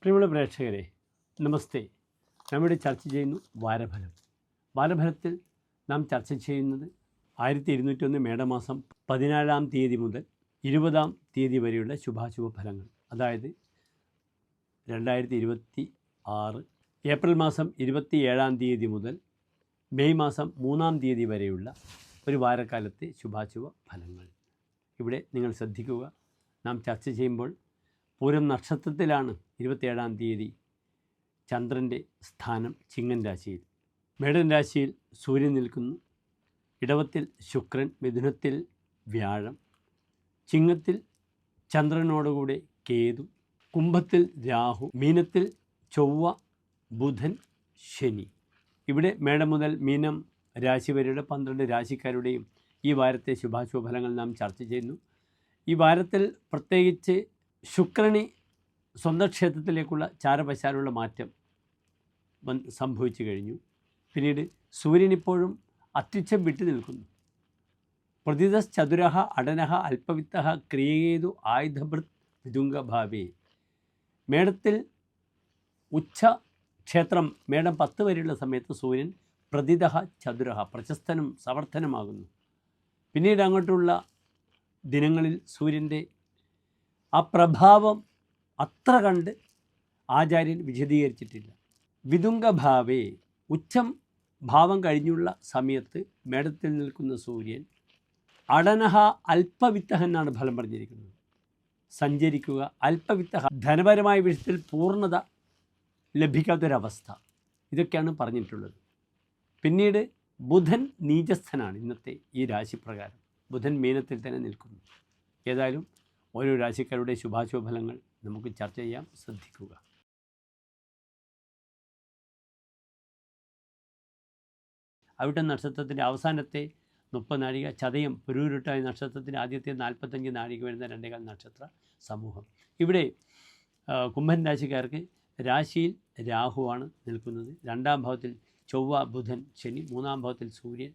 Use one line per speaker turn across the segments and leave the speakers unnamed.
പ്രിയമുള്ള പ്രേക്ഷകരെ നമസ്തേ. നമ്മുടെ ചർച്ച ചെയ്യുന്നു വാരഫലം. വാരഫലത്തിൽ നാം ചർച്ച ചെയ്യുന്നത് 1201 മേടമാസം 14-ാം തീയതി മുതൽ 20-ാം തീയതി വരെയുള്ള ശുഭാശുഭ ഫലങ്ങൾ. അതായത് 2026 ഏപ്രിൽ മാസം 27-ാം തീയതി മുതൽ മെയ് മാസം 3-ാം തീയതി വരെയുള്ള ഒരു വാരക്കാലത്തെ ശുഭാശുഭ ഫലങ്ങൾ. ഇവിടെ നിങ്ങൾ ശ്രദ്ധിക്കുക, നാം ചർച്ച ചെയ്യുമ്പോൾ പൂരം നക്ഷത്രത്തിലാണ് 27-ാം തീയതി ചന്ദ്രൻ്റെ സ്ഥാനം ചിങ്ങൻ രാശിയിൽ. മേടൻ രാശിയിൽ സൂര്യൻ നിൽക്കുന്നു, ഇടവത്തിൽ ശുക്രൻ, മിഥുനത്തിൽ വ്യാഴം, ചിങ്ങത്തിൽ ചന്ദ്രനോടുകൂടെ കേതു, കുംഭത്തിൽ രാഹു, മീനത്തിൽ ചൊവ്വ, ബുധൻ, ശനി. ഇവിടെ മേടം മുതൽ മീനം രാശി വരെയുള്ള 12 രാശിക്കാരുടെയും ഈ വാരത്തെ ശുഭാശുഭ ഫലങ്ങൾ നാം ചർച്ച ചെയ്യുന്നു. ഈ വാരത്തിൽ പ്രത്യേകിച്ച് ശുക്രന് സ്വന്തം ക്ഷേത്രത്തിലേക്കുള്ള ചാരപശാലുള്ള മാറ്റം സംഭവിച്ചു കഴിഞ്ഞു. പിന്നീട് സൂര്യൻ ഇപ്പോഴും അത്യുച്ഛം വിട്ടു നിൽക്കുന്നു. പ്രതിതശ്ചതുരഃ അടനഃ അല്പവിത്തഃ ക്രിയേതു ആയുധഭൃത് വിതുംഗഭാവേ. മേടത്തിൽ ഉച്ച ക്ഷേത്രം മേടം 10 വരെയുള്ള സമയത്ത് സൂര്യൻ പ്രതിതഃ ചതുരഃ പ്രശസ്തനും സമർത്ഥനുമാകുന്നു. പിന്നീട് അങ്ങോട്ടുള്ള ദിനങ്ങളിൽ സൂര്യൻ്റെ ആ പ്രഭാവം അത്ര കണ്ട് ആചാര്യൻ വിശദീകരിച്ചിട്ടില്ല. വിതുംഗഭാവേ, ഉച്ചം ഭാവം കഴിഞ്ഞുള്ള സമയത്ത് മേടത്തിൽ നിൽക്കുന്ന സൂര്യൻ അടനഹ അല്പവിത്തഹ എന്നാണ് ഫലം പറഞ്ഞിരിക്കുന്നത്. സഞ്ചരിക്കുക, അല്പവിത്തഹ, ധനപരമായ വിഷയത്തിൽ പൂർണ്ണത ലഭിക്കാത്തൊരവസ്ഥ, ഇതൊക്കെയാണ് പറഞ്ഞിട്ടുള്ളത്. പിന്നീട് ബുധൻ നീചസ്ഥനാണ് ഇന്നത്തെ ഈ രാശിപ്രകാരം. ബുധൻ മീനത്തിൽ തന്നെ നിൽക്കുന്നു. ഏതായാലും ഓരോ രാശിക്കാരുടെ ശുഭാശുഭ ഫലങ്ങൾ നമുക്ക് ചർച്ച ചെയ്യാം, ശ്രദ്ധിക്കുക. അവിട്ടം നക്ഷത്രത്തിൻ്റെ അവസാനത്തെ 30 നാഴിക, ചതയം പുരൂരുട്ടായ നക്ഷത്രത്തിൻ്റെ ആദ്യത്തെ 45 നാഴിക വരുന്ന 2 നക്ഷത്ര സമൂഹം. ഇവിടെ കുംഭൻ രാശിക്കാർക്ക് രാശിയിൽ രാഹുവാണ് നിൽക്കുന്നത്. 2-ാം ഭാവത്തിൽ ചൊവ്വ, ബുധൻ, ശനി, 3-ാം ഭാവത്തിൽ സൂര്യൻ,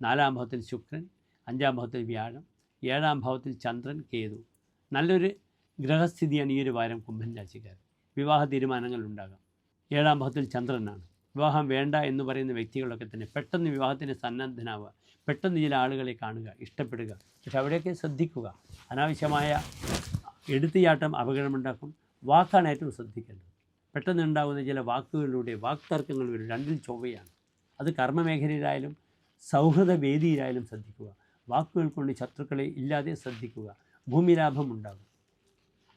4-ാം ഭാവത്തിൽ ശുക്രൻ, 5-ാം ഭാവത്തിൽ വ്യാഴം, 7-ാം ഭാവത്തിൽ ചന്ദ്രൻ, കേതു. നല്ലൊരു ഗ്രഹസ്ഥിതിയാണ് ഈ ഒരു വാരം കുംഭൻ രാശിക്കാർ. വിവാഹ തീരുമാനങ്ങൾ ഉണ്ടാകാം. 7-ാം ഭാവത്തിൽ ചന്ദ്രനാണ്. വിവാഹം വേണ്ട എന്ന് പറയുന്ന വ്യക്തികളൊക്കെ തന്നെ പെട്ടെന്ന് വിവാഹത്തിന് സന്നദ്ധനാവുക, പെട്ടെന്ന് ചില ആളുകളെ കാണുക, ഇഷ്ടപ്പെടുക. പക്ഷെ അവിടെയൊക്കെ ശ്രദ്ധിക്കുക. അനാവശ്യമായ എടുത്തുചാട്ടം അപകടമുണ്ടാക്കും. വാക്കാണ് ഏറ്റവും ശ്രദ്ധിക്കേണ്ടത്. പെട്ടെന്നുണ്ടാകുന്ന ചില വാക്കുകളിലൂടെ വാക്തർക്കങ്ങൾ വരും. 2-ൽ ചൊവ്വയാണ്. അത് കർമ്മമേഖലയിലായാലും സൗഹൃദ വേദിയിലായാലും ശ്രദ്ധിക്കുക. വാക്കുകൾ കൊണ്ട് ശത്രുക്കളെ ഇല്ലാതെ ശ്രദ്ധിക്കുക. ഭൂമിലാഭം ഉണ്ടാകും.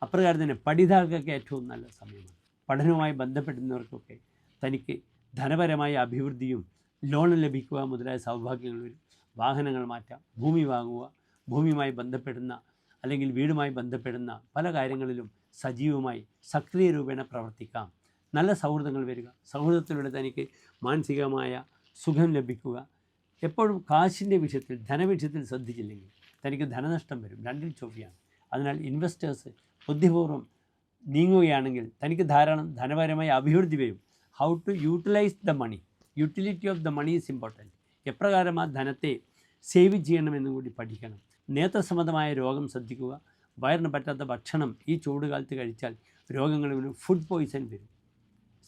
അപ്രകാരം തന്നെ പഠിതാക്കൾക്ക് ഏറ്റവും നല്ല സമയമാണ്. പഠനവുമായി ബന്ധപ്പെടുന്നവർക്കൊക്കെ തനിക്ക് ധനപരമായ അഭിവൃദ്ധിയും ലോൺ ലഭിക്കുക മുതലായ സൗഭാഗ്യങ്ങൾ വരും. വാഹനങ്ങൾ മാറ്റാം, ഭൂമി വാങ്ങുക, ഭൂമിയുമായി ബന്ധപ്പെടുന്ന അല്ലെങ്കിൽ വീടുമായി ബന്ധപ്പെടുന്ന പല കാര്യങ്ങളിലും സജീവമായി സക്രിയ രൂപേണ പ്രവർത്തിക്കാം. നല്ല സൗഹൃദങ്ങൾ വരിക, സൗഹൃദത്തിലൂടെ തനിക്ക് മാനസികമായ സുഖം ലഭിക്കുക. എപ്പോഴും കാശിൻ്റെ വിഷയത്തിൽ, ധനവിഷയത്തിൽ ശ്രദ്ധിച്ചില്ലെങ്കിൽ തനിക്ക് ധനനഷ്ടം വരും. 2-ൽ ചൊവ്വയാണ്. അതിനാൽ ഇൻവെസ്റ്റേഴ്സ് ബുദ്ധിപൂർവ്വം നീങ്ങുകയാണെങ്കിൽ തനിക്ക് ധാരാളം ധനപരമായ അഭിവൃദ്ധി വരും. How to utilise the money, utility of the money is important. എപ്രകാരം ആ ധനത്തെ സേവ് ചെയ്യണമെന്നും കൂടി പഠിക്കണം. നേത്രസംബന്ധമായ രോഗം ശ്രദ്ധിക്കുക. വയറിന് പറ്റാത്ത ഭക്ഷണം ഈ ചൂടുകാലത്ത് കഴിച്ചാൽ രോഗങ്ങൾ വരും. ഫുഡ് പോയിസൺ വരും.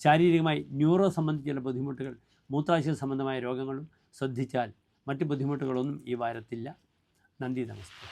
ശാരീരികമായി ന്യൂറോ സംബന്ധിച്ച ചില ബുദ്ധിമുട്ടുകൾ, മൂത്രാശയ സംബന്ധമായ രോഗങ്ങളും ശ്രദ്ധിച്ചാൽ മറ്റ് ബുദ്ധിമുട്ടുകളൊന്നും ഈ വാരത്തില്ല. നന്ദി, നമസ്കാരം.